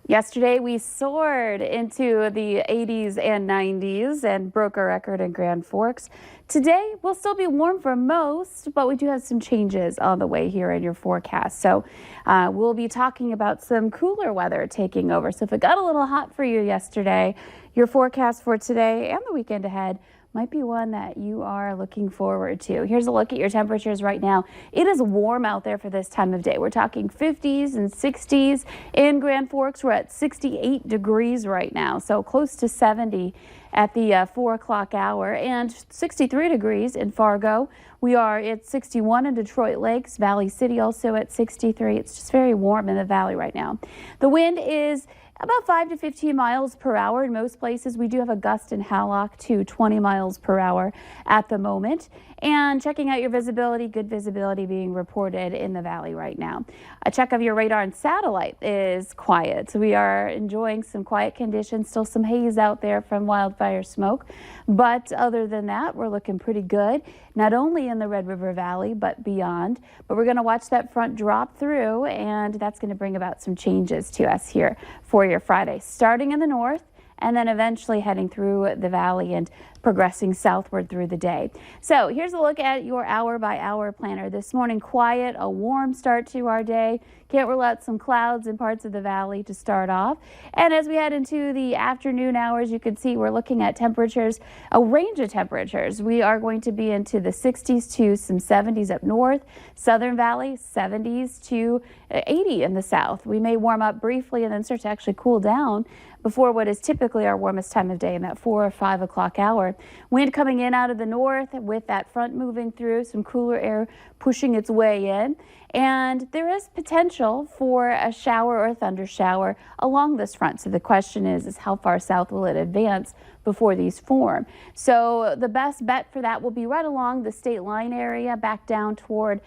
Yesterday, we soared into the 80s and 90s and broke our record in Grand Forks. Today, we'll still be warm for most, but we do have some changes on the way here in your forecast. So we'll be talking about some cooler weather taking over. So if it got a little hot for you yesterday, your forecast for today and the weekend ahead might be one that you are looking forward to. Here's a look at your temperatures right now. It is warm out there for this time of day. We're talking 50s and 60s in Grand Forks. We're at 68 degrees right now, so close to 70 at the 4 o'clock hour, and 63 degrees in Fargo. We are at 61 in Detroit Lakes, Valley City also at 63. It's just very warm in the valley right now. The wind is about 5 to 15 miles per hour in most places. We do have a gust in Hallock to 20 miles per hour at the moment. And checking out your visibility, good visibility being reported in the valley right now. A check of your radar and satellite is quiet. So we are enjoying some quiet conditions, still some haze out there from wildfire smoke. But other than that, we're looking pretty good, not only in the Red River Valley, but beyond. But we're going to watch that front drop through, and that's going to bring about some changes to us here for your Friday, starting in the north and then eventually heading through the valley and progressing southward through the day. So here's a look at your hour-by-hour planner. This morning, quiet, a warm start to our day. Can't rule out some clouds in parts of the valley to start off. And as we head into the afternoon hours, you can see we're looking at temperatures, a range of temperatures. We are going to be into the 60s to some 70s up north, southern valley, 70s to 80 in the south. We may warm up briefly and then start to actually cool down before what is typically our warmest time of day in that 4 or 5 o'clock hour. Wind coming in out of the north with that front moving through, some cooler air pushing its way in. And there is potential for a shower or a thunder shower along this front. So the question is how far south will it advance before these form? So the best bet for that will be right along the state line area, back down toward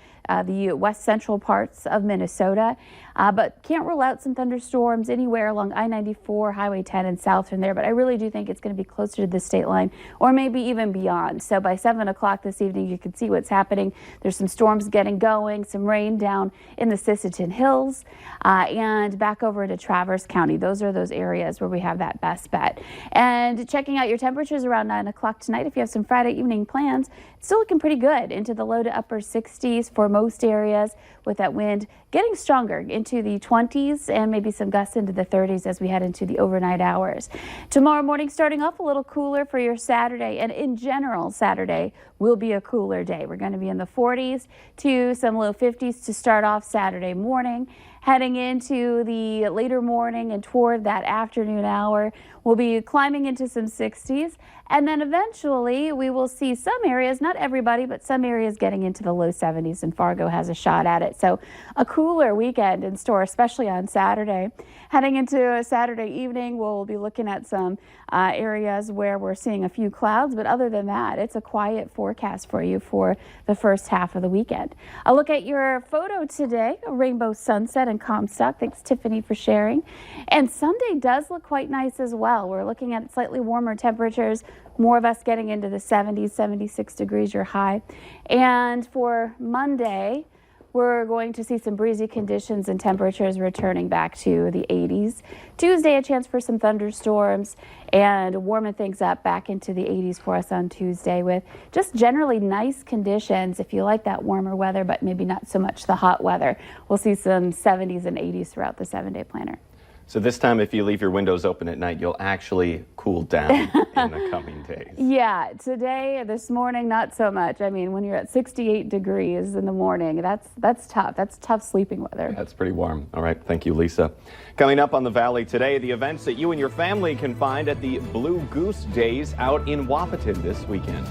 the west central parts of Minnesota. But can't rule out some thunderstorms anywhere along I-94, Highway 10 and south from there. But I really do think it's going to be closer to the state line or maybe even beyond. So by 7 o'clock this evening, you can see what's happening. There's some storms getting going, some rain down in the Sisseton Hills and back over into Traverse County. Those are those areas where we have that best bet. And checking out your temperatures around 9 o'clock tonight, if you have some Friday evening plans, it's still looking pretty good into the low to upper 60s for most areas, with that wind getting stronger into the 20s and maybe some gusts into the 30s as we head into the overnight hours. Tomorrow morning starting off a little cooler for your Saturday, and in general Saturday will be a cooler day. We're going to be in the 40s to some low 50s to start off Saturday morning. Heading into the later morning and toward that afternoon hour, we'll be climbing into some 60s. And then eventually we will see some areas, not everybody, but some areas getting into the low 70s, and Fargo has a shot at it. So a cooler weekend in store, especially on Saturday. Heading into a Saturday evening, we'll be looking at some areas where we're seeing a few clouds. But other than that, it's a quiet forecast for you for the first half of the weekend. A look at your photo today, a rainbow sunset in Comstock. Thanks, Tiffany, for sharing. And Sunday does look quite nice as well. We're looking at slightly warmer temperatures, more of us getting into the 70s, 76 degrees your high. And for Monday, we're going to see some breezy conditions and temperatures returning back to the 80s. Tuesday, a chance for some thunderstorms and warming things up back into the 80s for us on Tuesday, with just generally nice conditions if you like that warmer weather, but maybe not so much the hot weather. We'll see some 70s and 80s throughout the 7-day planner. So this time, if you leave your windows open at night, you'll actually cool down in the coming days. Yeah, today, this morning, not so much. I mean, when you're at 68 degrees in the morning, that's tough. That's tough sleeping weather. That's pretty warm. All right, thank you, Lisa. Coming up on the Valley today, the events that you and your family can find at the Blue Goose Days out in Wahpeton this weekend.